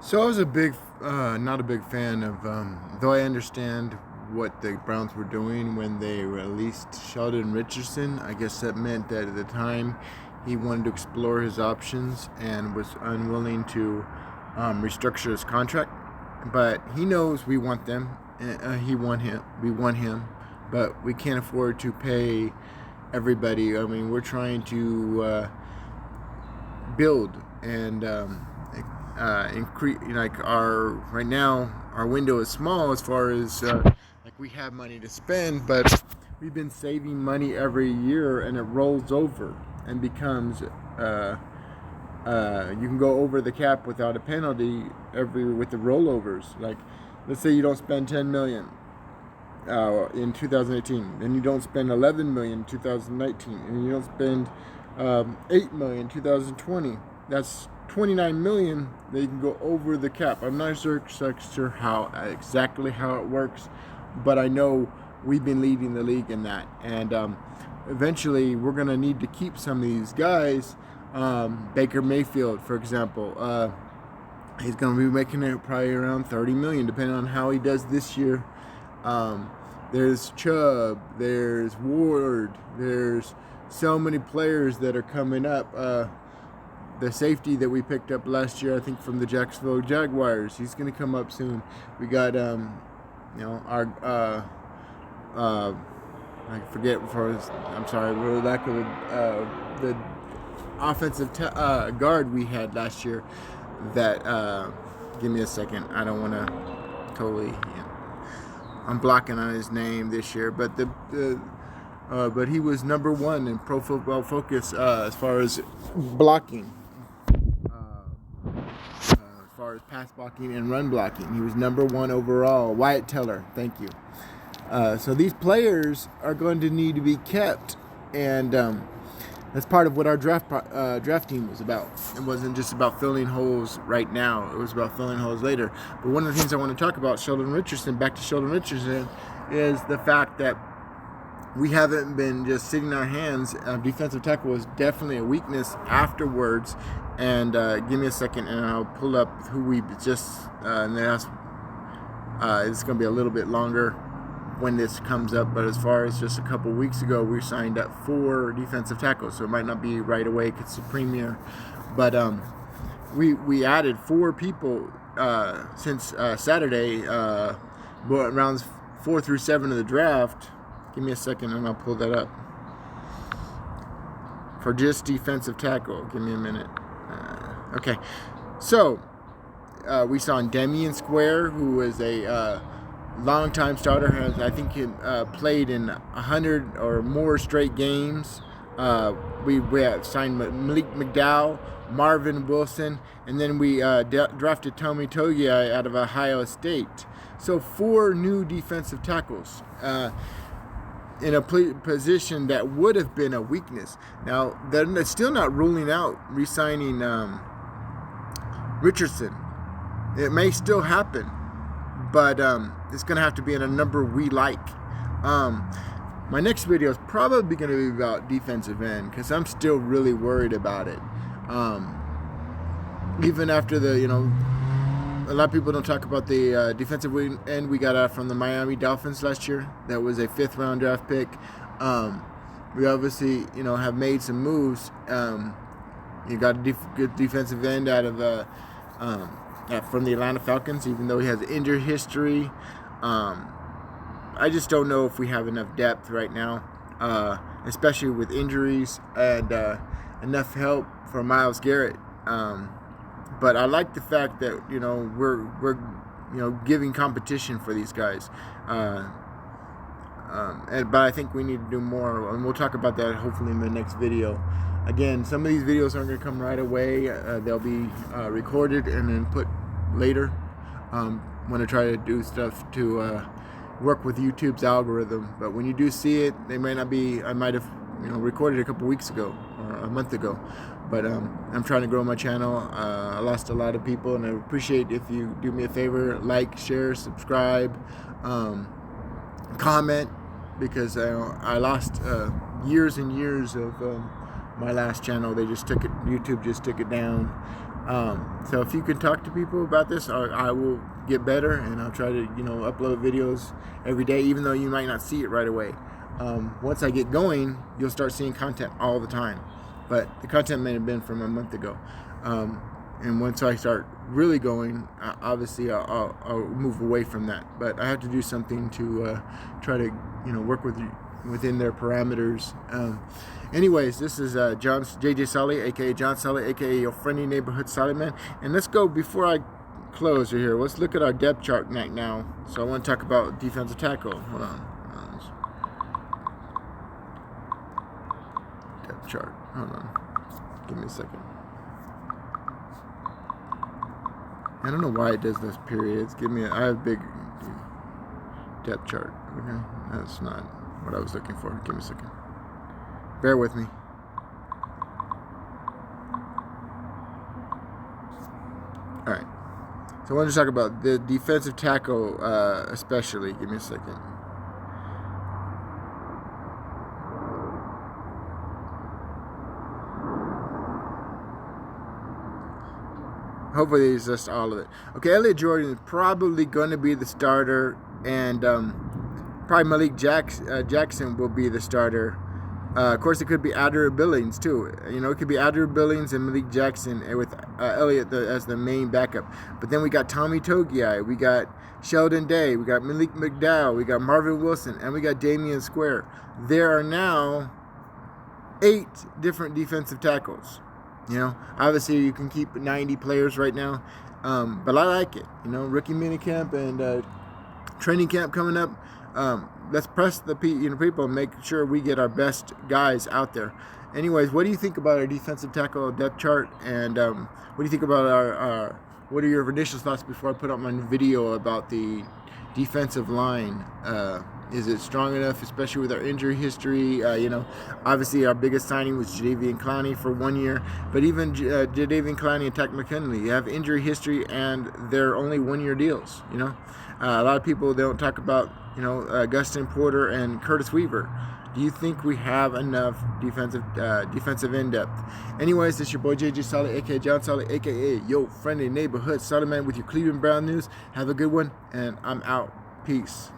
So I was not a big fan of, though I understand what the Browns were doing when they released Sheldon Richardson. I guess that meant that at the time he wanted to explore his options and was unwilling to restructure his contract. But he knows we want them. He want him. We want him, but we can't afford to pay everybody. I mean, we're trying to build and increase. Like our right now, our window is small as far as like we have money to spend, but we've been saving money every year, and it rolls over and becomes. You can go over the cap without a penalty with the rollovers. Like, let's say you don't spend 10 million in 2018, and you don't spend 11 million in 2019, and you don't spend 8 million in 2020. That's 29 million that you can go over the cap. I'm not sure exactly how it works, but I know we've been leading the league in that, and eventually we're gonna need to keep some of these guys. Baker Mayfield, for example, he's going to be making it probably around 30 million, depending on how he does this year. There's Chubb, there's Ward, there's so many players that are coming up. The safety that we picked up last year, I think from the Jacksonville Jaguars, he's going to come up soon. We got, our I forget I'm sorry, for lack of the offensive guard we had last year. That give me a second. I don't want to totally. I'm blocking on his name this year, but but he was number one in Pro Football Focus as far as blocking. As far as pass blocking and run blocking, he was number one overall. Wyatt Teller, thank you. So these players are going to need to be kept, and that's part of what our draft team was about. It wasn't just about filling holes right now. It was about filling holes later. But one of the things I want to talk about, back to Sheldon Richardson, is the fact that we haven't been just sitting on our hands. Defensive tackle was definitely a weakness afterwards. And give me a second, and I'll pull up who we just. And it's going to be a little bit longer when this comes up, but as far as just a couple weeks ago, we signed up 4 defensive tackles, so it might not be right away because it's a premiere, but we added 4 people since Saturday, rounds 4 through 7 of the draft. Give me a second and I'll pull that up for just defensive tackle. Give me a minute. Okay, so we saw Demian Square, who is a long-time starter, I think he played in 100 or more straight games. We have signed Malik McDowell, Marvin Wilson, and then we drafted Tommy Togiai out of Ohio State. So 4 new defensive tackles in a position that would have been a weakness. Now, they're still not ruling out re-signing Richardson. It may still happen, but it's going to have to be in a number we like. My next video is probably going to be about defensive end, because I'm still really worried about it. Even after a lot of people don't talk about the defensive end we got out from the Miami Dolphins last year. That was a 5th round draft pick. We obviously, have made some moves. You got a good defensive end out of from the Atlanta Falcons, even though he has injury history. I just don't know if we have enough depth right now, especially with injuries, and enough help for Myles Garrett. But I like the fact that we're giving competition for these guys. But I think we need to do more, and we'll talk about that hopefully in the next video. Again, some of these videos aren't going to come right away. They'll be recorded and then put later. Want to try to do stuff to work with YouTube's algorithm, but when you do see it, they may not be. I might have recorded a couple weeks ago or a month ago, but I'm trying to grow my channel. I lost a lot of people, and I appreciate if you do me a favor, like, share, subscribe, comment, because I lost years and years of my last channel. They just took it. YouTube just took it down. So if you can talk to people about this, I will get better, and I'll try to upload videos every day, even though you might not see it right away. Once I get going, you'll start seeing content all the time, but the content may have been from a month ago. And once I start really going, obviously I'll move away from that. But I have to do something to try to work within their parameters. Anyways, this is JJ Solly, aka John Solly, aka your friendly neighborhood Solly man. And let's go, before I close here, let's look at our depth chart right now. So I want to talk about defensive tackle. Hold on. Depth chart. Hold on. Give me a second. I don't know why it does this periods. I have big depth chart. Okay, that's not what I was looking for. Give me a second. Bear with me. All right. So I want to talk about the defensive tackle, especially. Give me a second. Hopefully it's just all of it. Okay, Elliott Jordan is probably going to be the starter, and probably Malik Jackson will be the starter. Of course, it could be Adder Billings too. It could be Adder Billings and Malik Jackson with Elliott as the main backup. But then we got Tommy Togiai, we got Sheldon Day, we got Malik McDowell, we got Marvin Wilson, and we got Damian Square. There are now 8 different defensive tackles. Obviously you can keep 90 players right now, but I like it. Rookie minicamp and training camp coming up. Let's press the people and make sure we get our best guys out there. Anyways, what do you think about our defensive tackle depth chart? And what do you think about our what are your initial thoughts before I put up my video about the defensive line? Is it strong enough, especially with our injury history? Obviously our biggest signing was Jadeveon Clowney for 1 year, but even Jadeveon Clowney and Takk McKinley have injury history, and they're only 1-year deals. A lot of people, they don't talk about Augustin Porter and Curtis Weaver. Do you think we have enough defensive in depth? Anyways, this is your boy JJ Solly, aka John Solly, aka yo friendly neighborhood Solly man with your Cleveland Brown news. Have a good one, and I'm out. Peace.